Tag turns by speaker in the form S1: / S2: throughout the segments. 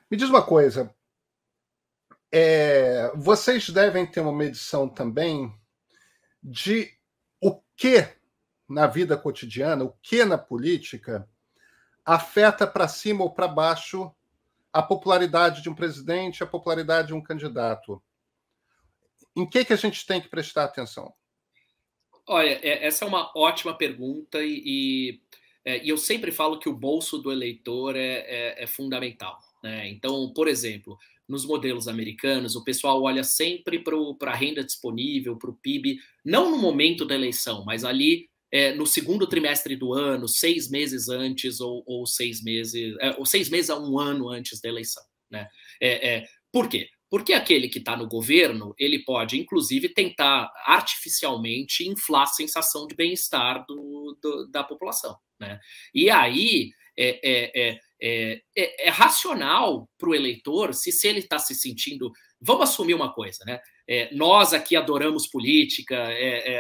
S1: Me diz uma coisa, vocês devem ter uma medição também de o que na vida cotidiana, o que na política afeta para cima ou para baixo a popularidade de um presidente, a popularidade de um candidato. Em que a gente tem que prestar atenção?
S2: Olha, essa é uma ótima pergunta e eu sempre falo que o bolso do eleitor é fundamental, né? Então, por exemplo, nos modelos americanos, o pessoal olha sempre para a renda disponível, para o PIB, não no momento da eleição, mas ali no segundo trimestre do ano, 6 meses antes ou 6 meses, ou 6 meses a um ano antes da eleição, né? Por quê? Porque aquele que está no governo, ele pode, inclusive, tentar artificialmente inflar a sensação de bem-estar da população, né? E aí é racional para o eleitor, se ele está se sentindo... Vamos assumir uma coisa, né? Nós aqui adoramos política,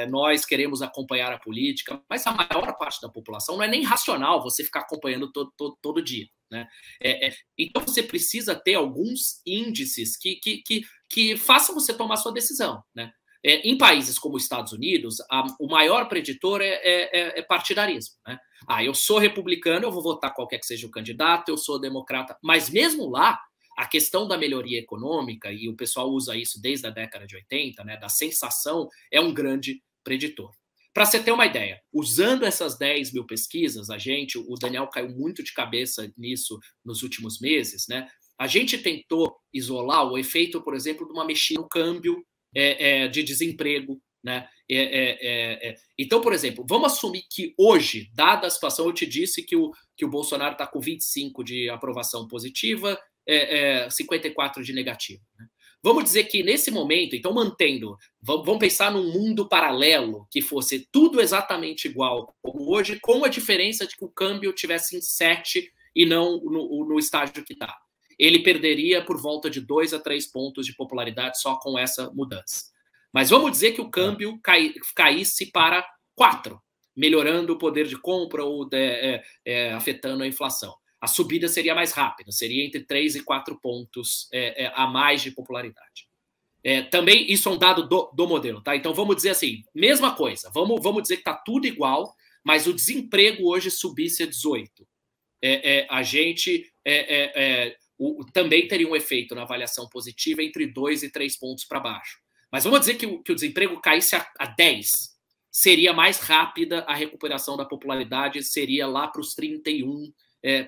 S2: nós queremos acompanhar a política, mas a maior parte da população não é nem racional você ficar acompanhando todo dia, né? Então você precisa ter alguns índices que façam você tomar sua decisão, né? Em países como os Estados Unidos, o maior preditor é partidarismo, né? Eu sou republicano, eu vou votar qualquer que seja o candidato, eu sou democrata, mas mesmo lá, a questão da melhoria econômica, e o pessoal usa isso desde a década de 80, né, da sensação, é um grande preditor. Para você ter uma ideia, usando essas 10 mil pesquisas, o Daniel caiu muito de cabeça nisso nos últimos meses, né? A gente tentou isolar o efeito, por exemplo, de uma mexida no câmbio de desemprego, né? Então, por exemplo, vamos assumir que hoje, dada a situação, eu te disse que o Bolsonaro está com 25 de aprovação positiva, 54 de negativo, né? Vamos dizer que nesse momento, então mantendo, vamos pensar num mundo paralelo que fosse tudo exatamente igual como hoje, com a diferença de que o câmbio tivesse em 7 e não no estágio que está. Ele perderia por volta de 2 a 3 pontos de popularidade só com essa mudança. Mas vamos dizer que o câmbio caísse para 4, melhorando o poder de compra ou afetando a inflação. A subida seria mais rápida, seria entre 3 e 4 pontos a mais de popularidade. Também isso é um dado do modelo, tá? Então vamos dizer assim, mesma coisa, vamos dizer que está tudo igual, mas o desemprego hoje subisse a 18. A gente também teria um efeito na avaliação positiva entre 2 e 3 pontos para baixo. Mas vamos dizer que o desemprego caísse a 10. Seria mais rápida a recuperação da popularidade, seria lá para os 31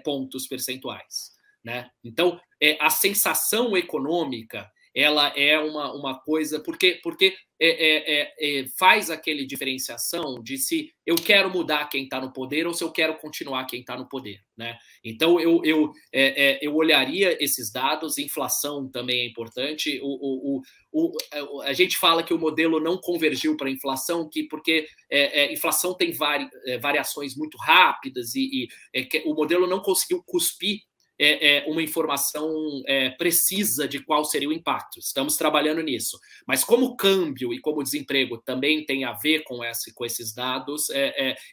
S2: pontos percentuais, né? Então, a sensação econômica, ela é uma coisa... Porque faz aquele diferenciação de se eu quero mudar quem está no poder ou se eu quero continuar quem está no poder, né? Então, eu olharia esses dados, inflação também é importante. A gente fala que o modelo não convergiu para a inflação, porque inflação tem variações muito rápidas e o modelo não conseguiu cuspir uma informação precisa de qual seria o impacto. Estamos trabalhando nisso. Mas como o câmbio e como o desemprego também tem a ver com esses dados,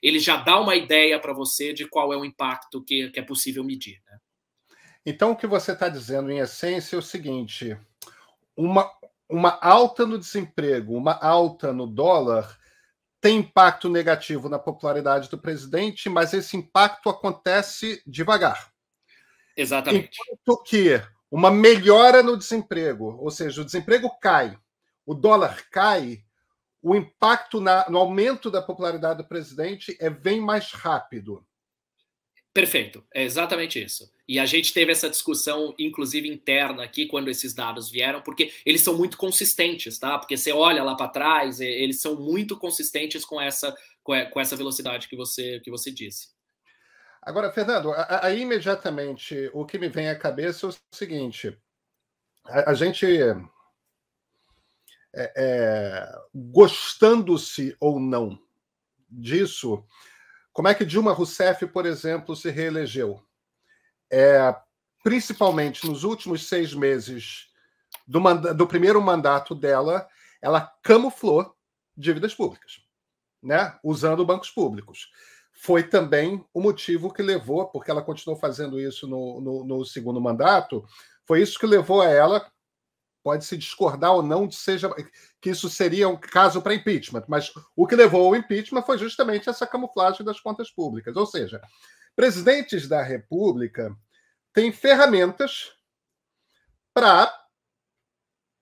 S2: ele já dá uma ideia para você de qual é o impacto que é possível medir, né?
S1: Então, o que você está dizendo, em essência, é o seguinte: uma alta no desemprego, uma alta no dólar, tem impacto negativo na popularidade do presidente, mas esse impacto acontece devagar.
S2: Exatamente.
S1: Enquanto que uma melhora no desemprego, ou seja, o desemprego cai, o dólar cai, o impacto no aumento da popularidade do presidente vem mais rápido.
S2: Perfeito, é exatamente isso. E a gente teve essa discussão, inclusive interna aqui, quando esses dados vieram, porque eles são muito consistentes, tá? Porque você olha lá para trás, eles são muito consistentes com essa velocidade que você disse.
S1: Agora, Fernando, aí imediatamente o que me vem à cabeça é o seguinte: a gente, gostando-se ou não disso, como é que Dilma Rousseff, por exemplo, se reelegeu? Principalmente nos últimos 6 meses do primeiro mandato dela, ela camuflou dívidas públicas, né? Usando bancos públicos. Foi também o motivo que levou, porque ela continuou fazendo isso no segundo mandato, Foi isso que levou a ela, pode-se discordar ou não de seja que isso seria um caso para impeachment, mas o que levou ao impeachment foi justamente essa camuflagem das contas públicas. Ou seja, presidentes da República têm ferramentas para,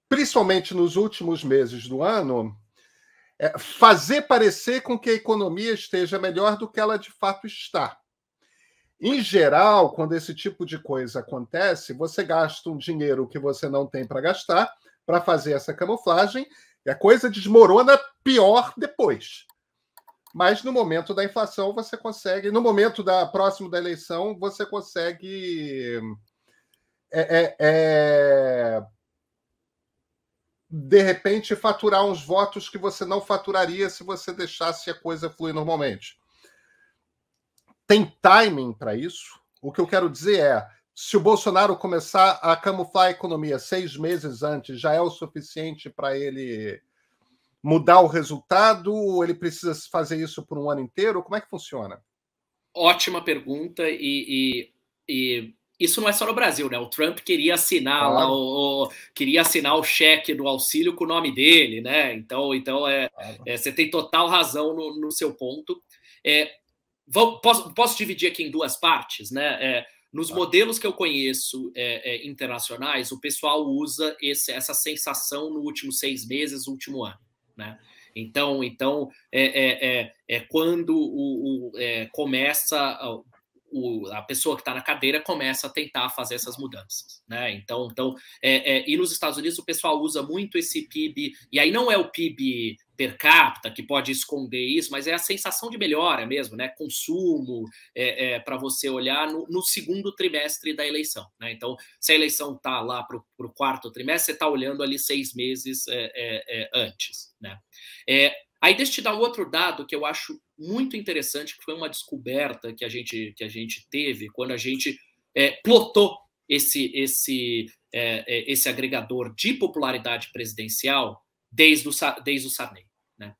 S1: principalmente nos últimos meses do ano, fazer parecer com que a economia esteja melhor do que ela de fato está. Em geral, quando esse tipo de coisa acontece, você gasta um dinheiro que você não tem para gastar para fazer essa camuflagem e a coisa desmorona pior depois. Mas no momento da inflação você consegue, no momento próximo da eleição, você consegue de repente faturar uns votos que você não faturaria se você deixasse a coisa fluir normalmente. Tem timing para isso? O que eu quero dizer é, se o Bolsonaro começar a camuflar a economia 6 meses antes, já é o suficiente para ele mudar o resultado? Ou ele precisa fazer isso por um ano inteiro? Como é que funciona?
S2: Ótima pergunta, e isso não é só no Brasil, né? O Trump queria assinar queria assinar o cheque do auxílio com o nome dele, né? Então você tem total razão no seu ponto. Posso dividir aqui em duas partes, né? Nos modelos que eu conheço internacionais, o pessoal usa essa sensação no último 6 meses, último ano, né? Então quando começa a pessoa que está na cadeira começa a tentar fazer essas mudanças, né? E nos Estados Unidos o pessoal usa muito esse PIB, e aí não é o PIB per capita que pode esconder isso, mas é a sensação de melhora mesmo, né? Consumo, para você olhar no segundo trimestre da eleição, né? Então, se a eleição está lá para o quarto trimestre, você está olhando ali 6 meses antes, né? Aí deixa eu te dar um outro dado que eu acho muito interessante, que foi uma descoberta que a gente teve quando a gente plotou esse agregador de popularidade presidencial desde o Sarney, né?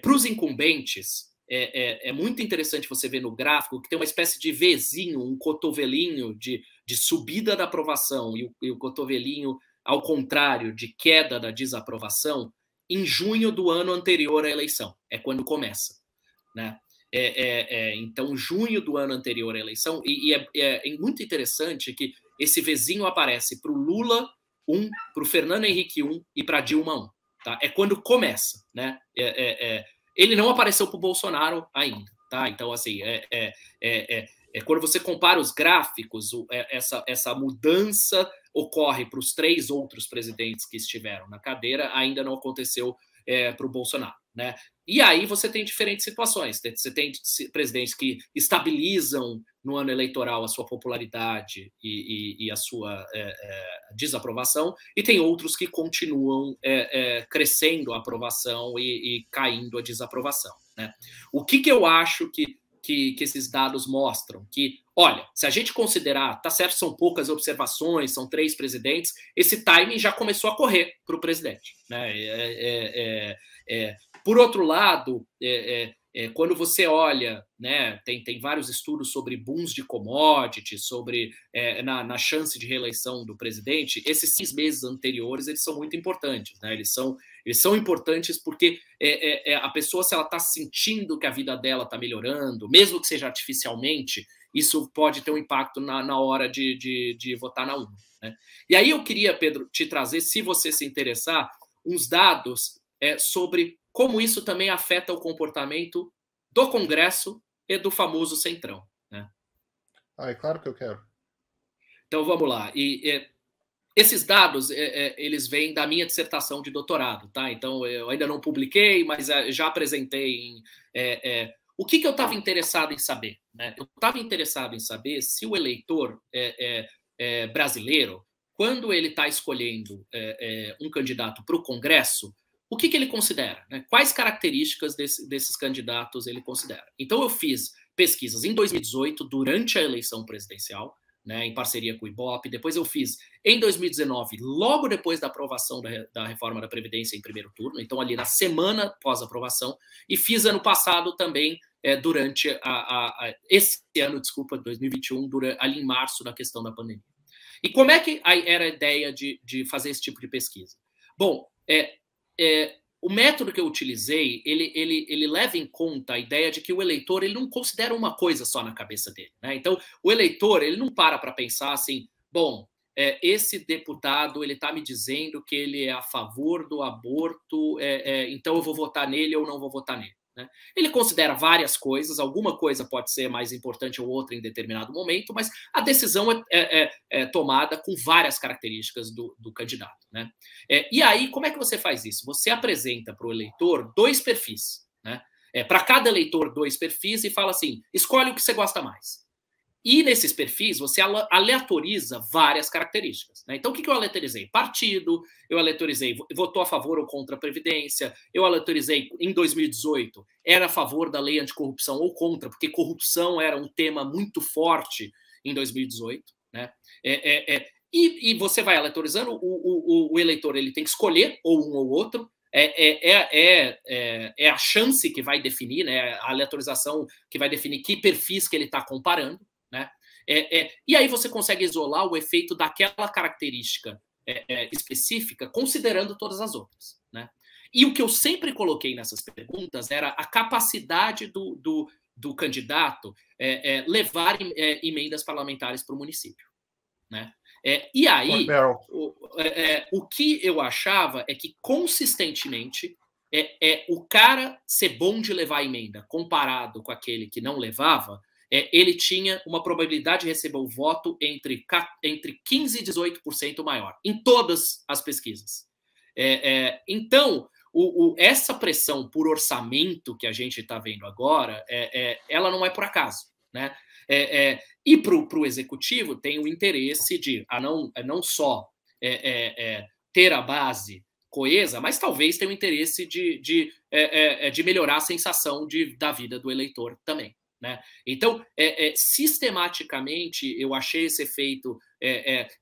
S2: Para os incumbentes, é muito interessante você ver no gráfico que tem uma espécie de Vzinho, um cotovelinho de subida da aprovação e o cotovelinho, ao contrário, de queda da desaprovação, em junho do ano anterior à eleição. É quando começa, né? Então, junho do ano anterior à eleição, e é muito interessante que esse Vzinho aparece para o Lula 1, para o Fernando Henrique 1 e para Dilma 1. Tá? É quando começa, né? Ele não apareceu para o Bolsonaro ainda, tá? Então, assim, quando você compara os gráficos, essa mudança ocorre para os 3 outros presidentes que estiveram na cadeira, ainda não aconteceu para o Bolsonaro, né? E aí você tem diferentes situações. Você tem presidentes que estabilizam no ano eleitoral a sua popularidade e a sua desaprovação, e tem outros que continuam crescendo a aprovação e caindo a desaprovação, né? O que eu acho que esses dados mostram? Que, olha, se a gente considerar, tá certo, são poucas observações, são 3 presidentes, esse timing já começou a correr para o presidente, né? Por outro lado, quando você olha, né, tem vários estudos sobre booms de commodities, sobre na chance de reeleição do presidente, esses 6 meses anteriores eles são muito importantes, né? Eles são importantes porque a pessoa, se ela está sentindo que a vida dela está melhorando, mesmo que seja artificialmente, isso pode ter um impacto na hora de votar na urna, né? E aí eu queria, Pedro, te trazer, se você se interessar, uns dados sobre como isso também afeta o comportamento do Congresso e do famoso Centrão, né?
S1: É claro que eu quero.
S2: Então vamos lá. Esses dados, eles vêm da minha dissertação de doutorado, tá? Então eu ainda não publiquei, mas já apresentei o que eu estava interessado em saber, né? Eu estava interessado em saber se o eleitor brasileiro, quando ele está escolhendo um candidato para o Congresso, o que ele considera, né? Quais características desses candidatos ele considera? Então eu fiz pesquisas em 2018, durante a eleição presidencial, né, em parceria com o Ibope. Depois eu fiz em 2019, logo depois da aprovação da reforma da Previdência em primeiro turno, então ali na semana pós-aprovação, e fiz ano passado também, durante esse ano, 2021, ali em março, na questão da pandemia. E como é que era a ideia de fazer esse tipo de pesquisa? Bom, o método que eu utilizei, ele leva em conta a ideia de que o eleitor ele não considera uma coisa só na cabeça dele, né? Então, o eleitor ele não para pensar assim, bom, esse deputado ele está me dizendo que ele é a favor do aborto, então eu vou votar nele ou não vou votar nele. Né? Ele considera várias coisas, alguma coisa pode ser mais importante ou outra em determinado momento, mas a decisão é tomada com várias características do candidato. Né? E aí, como é que você faz isso? Você apresenta para o eleitor 2 perfis. Né? Para cada eleitor, 2 perfis e fala assim, escolhe o que você gosta mais. E nesses perfis, você aleatoriza várias características. Né? Então, o que eu aleatorizei? Partido, eu aleatorizei, votou a favor ou contra a Previdência, eu aleatorizei, em 2018, era a favor da lei anticorrupção ou contra, porque corrupção era um tema muito forte em 2018. Né? E você vai aleatorizando, o eleitor ele tem que escolher ou um ou outro, é a chance que vai definir, né? A aleatorização que vai definir que perfis que ele está comparando. Né? E aí você consegue isolar o efeito daquela característica específica, considerando todas as outras. Né? E o que eu sempre coloquei nessas perguntas era a capacidade do candidato levar emendas parlamentares para o município. Né? E aí, o que eu achava é que, consistentemente, o cara ser bom de levar emenda comparado com aquele que não levava, ele tinha uma probabilidade de receber o voto entre 15% e 18% maior, em todas as pesquisas. Então, essa pressão por orçamento que a gente está vendo agora, ela não é por acaso. Né? E para o executivo tem o interesse de não só ter a base coesa, mas talvez tenha o interesse de melhorar a sensação da vida do eleitor também. Né? Então, sistematicamente, eu achei esse efeito,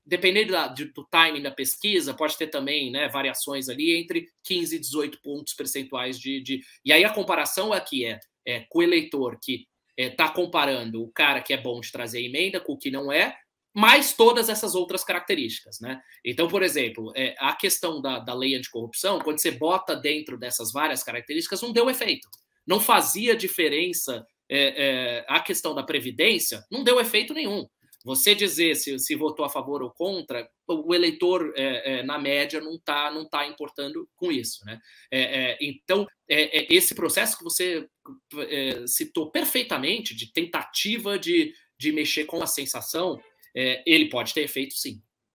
S2: dependendo do timing da pesquisa, pode ter também, né, variações ali entre 15 e 18 pontos percentuais E aí a comparação aqui com o eleitor que está comparando o cara que é bom de trazer emenda com o que não é, mais todas essas outras características. Né? Então, por exemplo, a questão da lei anticorrupção, quando você bota dentro dessas várias características, não deu efeito. Não fazia diferença. A questão da Previdência não deu efeito nenhum. Você dizer se votou a favor ou contra, o eleitor, na média, não tá importando com isso. Né? Então, esse processo que você citou perfeitamente, de tentativa de mexer com a sensação, ele pode ter efeito, sim.